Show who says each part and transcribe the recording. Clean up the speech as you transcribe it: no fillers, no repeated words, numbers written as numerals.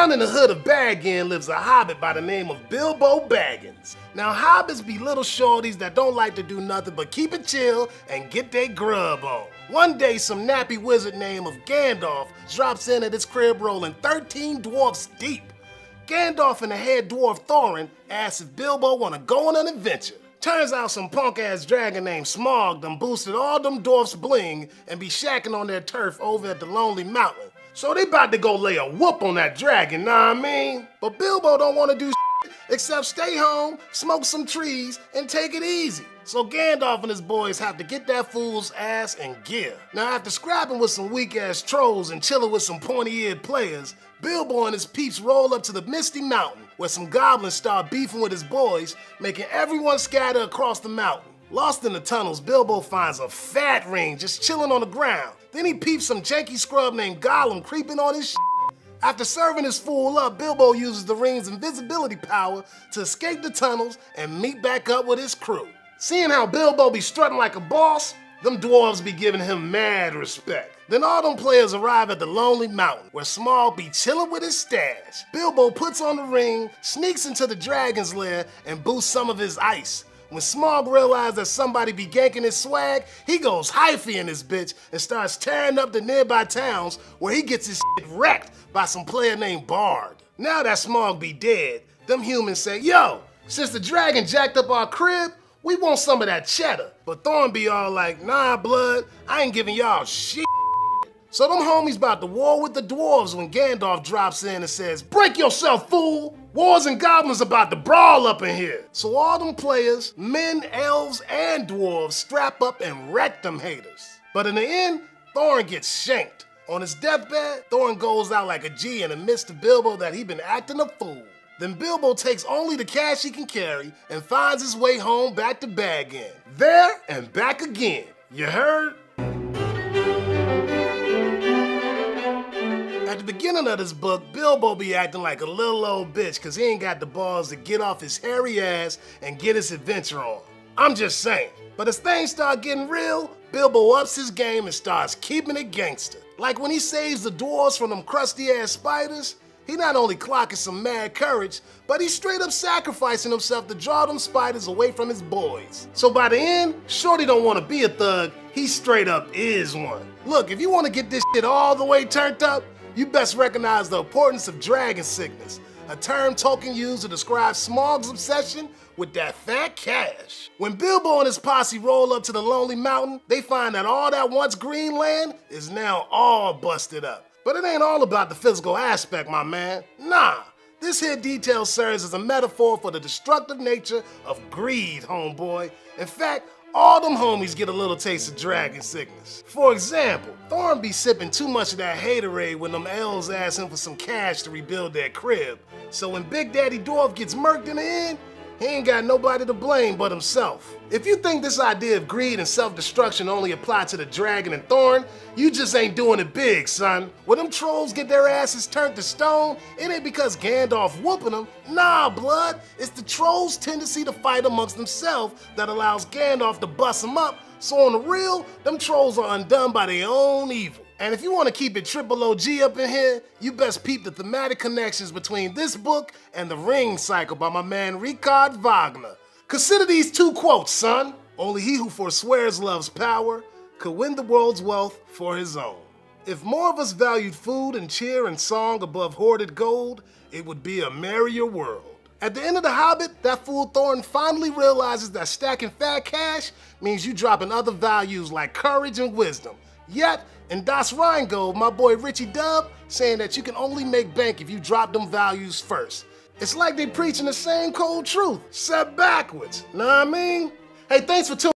Speaker 1: Down in the hood of Baggin lives a hobbit by the name of Bilbo Baggins. Now hobbits be little shorties that don't like to do nothing but keep it chill and get their grub on. One day some nappy wizard named of Gandalf drops in at his crib rolling 13 dwarfs deep. Gandalf and the head dwarf Thorin asks if Bilbo wanna go on an adventure. Turns out some punk-ass dragon named Smaug done boosted all them dwarfs bling and be shacking on their turf over at the Lonely Mountain. So they about to go lay a whoop on that dragon, know what I mean? But Bilbo don't want to do shit except stay home, smoke some trees, and take it easy. So Gandalf and his boys have to get that fool's ass in gear. Now after scrapping with some weak-ass trolls and chilling with some pointy-eared players, Bilbo and his peeps roll up to the Misty Mountain, where some goblins start beefing with his boys, making everyone scatter across the mountain. Lost in the tunnels, Bilbo finds a fat ring just chilling on the ground. Then he peeps some janky scrub named Gollum creeping on his shit. After serving his fool up, Bilbo uses the ring's invisibility power to escape the tunnels and meet back up with his crew. Seeing how Bilbo be strutting like a boss, them dwarves be giving him mad respect. Then all them players arrive at the Lonely Mountain, where Smaug be chilling with his stash. Bilbo puts on the ring, sneaks into the dragon's lair, and boosts some of his ice. When Smaug realizes that somebody be ganking his swag, he goes hyphy in this bitch and starts tearing up the nearby towns where he gets his shit wrecked by some player named Bard. Now that Smaug be dead, them humans say, yo, since the dragon jacked up our crib, we want some of that cheddar. But Thorn be all like, nah blood, I ain't giving y'all shit. So them homies about to war with the dwarves when Gandalf drops in and says, break yourself, fool! Wars and goblins about to brawl up in here. So all them players, men, elves, and dwarves strap up and wreck them haters. But in the end, Thorin gets shanked. On his deathbed, Thorin goes out like a G and admits to Bilbo that he been acting a fool. Then Bilbo takes only the cash he can carry and finds his way home back to Baggin. There and back again. You heard? At the beginning of this book, Bilbo be acting like a little old bitch cause he ain't got the balls to get off his hairy ass and get his adventure on. I'm just saying. But as things start getting real, Bilbo ups his game and starts keeping it gangster. Like when he saves the dwarves from them crusty ass spiders, he not only clocking some mad courage, but he's straight up sacrificing himself to draw them spiders away from his boys. So by the end, Shorty don't want to be a thug, he straight up is one. Look, if you want to get this shit all the way turned up, you best recognize the importance of dragon sickness, a term Tolkien used to describe Smaug's obsession with that fat cash. When Bilbo and his posse roll up to the Lonely Mountain, they find that all that once green land is now all busted up. But it ain't all about the physical aspect, my man. Nah, this here detail serves as a metaphor for the destructive nature of greed, homeboy. In fact, all them homies get a little taste of dragon sickness. For example, Thorin be sipping too much of that haterade when them elves ask him for some cash to rebuild their crib. So when Big Daddy Dwarf gets murked in the end, he ain't got nobody to blame but himself. If you think this idea of greed and self-destruction only apply to the dragon and Thorin, you just ain't doing it big, son. When them trolls get their asses turned to stone, it ain't because Gandalf whooping them. Nah, blood, it's the trolls' tendency to fight amongst themselves that allows Gandalf to bust them up. So on the real, them trolls are undone by their own evil. And if you want to keep it triple OG up in here, you best peep the thematic connections between this book and The Ring Cycle by my man Richard Wagner. Consider these two quotes, son. Only he who forswears love's power could win the world's wealth for his own. If more of us valued food and cheer and song above hoarded gold, it would be a merrier world. At the end of The Hobbit, that fool Thorin finally realizes that stacking fat cash means you dropping other values like courage and wisdom. Yet, in Das Rheingold, my boy Richie Dub saying that you can only make bank if you drop them values first. It's like they preaching the same cold truth, said backwards, know what I mean? Hey, thanks for tuning in.